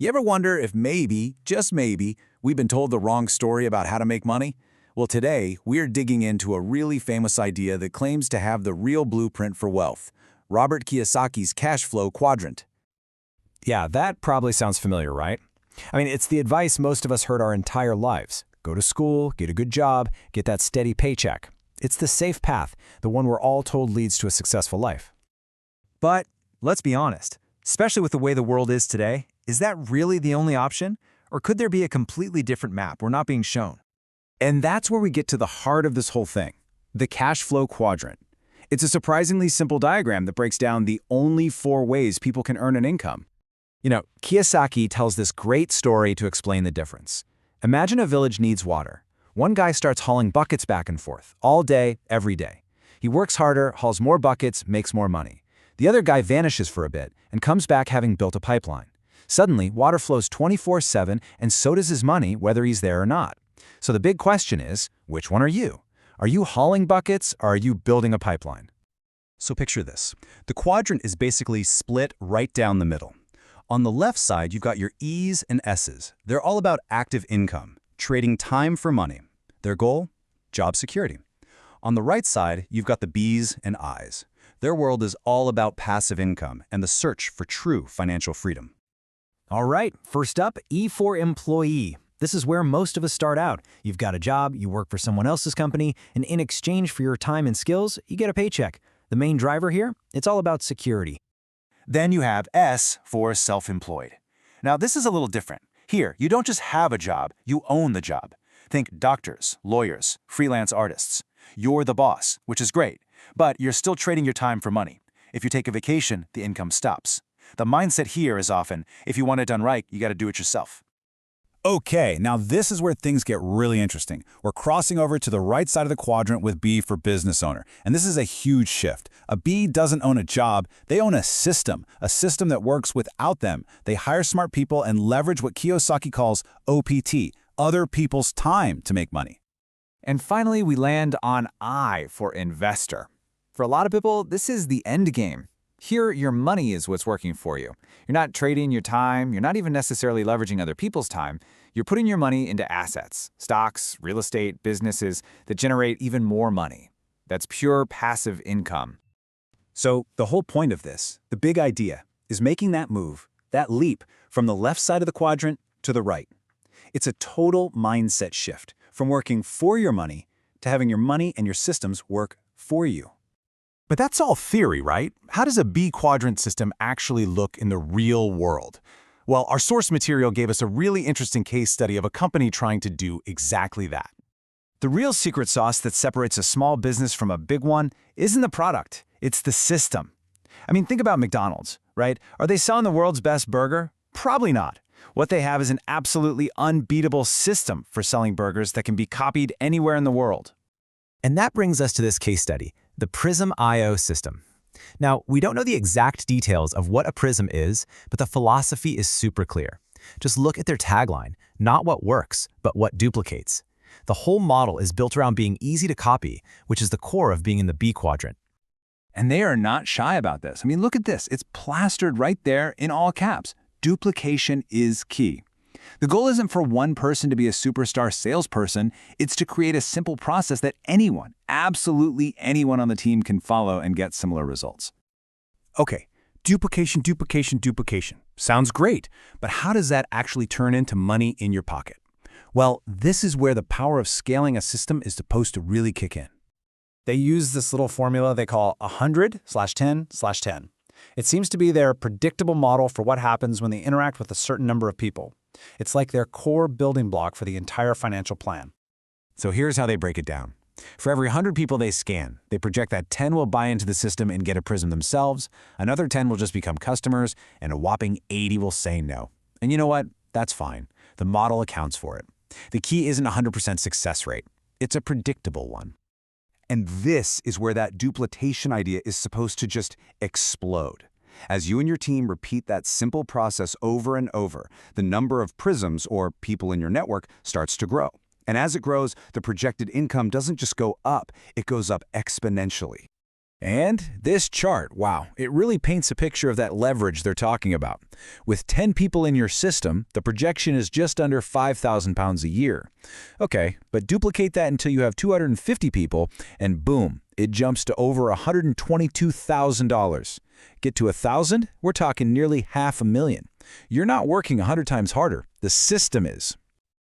You ever wonder if maybe, just maybe, we've been told the wrong story about how to make money? Well, today, we're digging into a really famous idea that claims to have the real blueprint for wealth, Robert Kiyosaki's Cashflow Quadrant. Yeah, that probably sounds familiar, right? I mean, it's the advice most of us heard our entire lives. Go to school, get a good job, get that steady paycheck. It's the safe path, the one we're all told leads to a successful life. But let's be honest, especially with the way the world is today, is that really the only option? Or could there be a completely different map we're not being shown? And that's where we get to the heart of this whole thing, the cash flow quadrant. It's a surprisingly simple diagram that breaks down the only 4 ways people can earn an income. You know, Kiyosaki tells this great story to explain the difference. Imagine a village needs water. One guy starts hauling buckets back and forth, all day, every day. He works harder, hauls more buckets, makes more money. The other guy vanishes for a bit and comes back having built a pipeline. Suddenly, water flows 24/7, and so does his money, whether he's there or not. So the big question is, which one are you? Are you hauling buckets, or are you building a pipeline? So picture this. The quadrant is basically split right down the middle. On the left side, you've got your E's and S's. They're all about active income, trading time for money. Their goal? Job security. On the right side, you've got the B's and I's. Their world is all about passive income and the search for true financial freedom. All right, first up, E for employee. This is where most of us start out. You've got a job, you work for someone else's company, and in exchange for your time and skills, you get a paycheck. The main driver here? It's all about security. Then you have S for self-employed. Now, this is a little different. Here, you don't just have a job, you own the job. Think doctors, lawyers, freelance artists. You're the boss, which is great, but you're still trading your time for money. If you take a vacation, the income stops. The mindset here is often, if you want it done right, you got to do it yourself. Okay, now this is where things get really interesting. We're crossing over to the right side of the quadrant with B for business owner. And this is a huge shift. A B doesn't own a job, they own a system that works without them. They hire smart people and leverage what Kiyosaki calls OPT, other people's time, to make money. And finally, we land on I for investor. For a lot of people, this is the end game. Here, your money is what's working for you. You're not trading your time, you're not even necessarily leveraging other people's time. You're putting your money into assets, stocks, real estate, businesses that generate even more money. That's pure passive income. So the whole point of this, the big idea, is making that move, that leap, from the left side of the quadrant to the right. It's a total mindset shift, from working for your money to having your money and your systems work for you. But that's all theory, right? How does a B quadrant system actually look in the real world? Well, our source material gave us a really interesting case study of a company trying to do exactly that. The real secret sauce that separates a small business from a big one isn't the product, it's the system. I mean, think about McDonald's, right? Are they selling the world's best burger? Probably not. What they have is an absolutely unbeatable system for selling burgers that can be copied anywhere in the world. And that brings us to this case study, the Prism IO system. Now, we don't know the exact details of what a prism is, but the philosophy is super clear. Just look at their tagline, not what works, but what duplicates. The whole model is built around being easy to copy, which is the core of being in the B quadrant. And they are not shy about this. I mean, look at this. It's plastered right there in all caps. Duplication is key. The goal isn't for one person to be a superstar salesperson. It's to create a simple process that anyone, absolutely anyone on the team can follow and get similar results. Okay, duplication. Sounds great, but how does that actually turn into money in your pocket? Well, this is where the power of scaling a system is supposed to really kick in. They use this little formula they call 100/10/10. It seems to be their predictable model for what happens when they interact with a certain number of people. It's like their core building block for the entire financial plan. So here's how they break it down. For every 100 people they scan, they project that 10 will buy into the system and get a prism themselves, another 10 will just become customers, and a whopping 80 will say no. And you know what? That's fine. The model accounts for it. The key isn't 100% success rate. It's a predictable one. And this is where that duplication idea is supposed to just explode. As you and your team repeat that simple process over and over, the number of prisms, or people in your network, starts to grow. And as it grows, the projected income doesn't just go up, it goes up exponentially. And this chart, wow, it really paints a picture of that leverage they're talking about. With 10 people in your system, the projection is just under 5,000 pounds a year. Okay, but duplicate that until you have 250 people, and boom, it jumps to over $122,000. Get to 1,000, we're talking nearly $500,000. You're not working 100 times harder, the system is.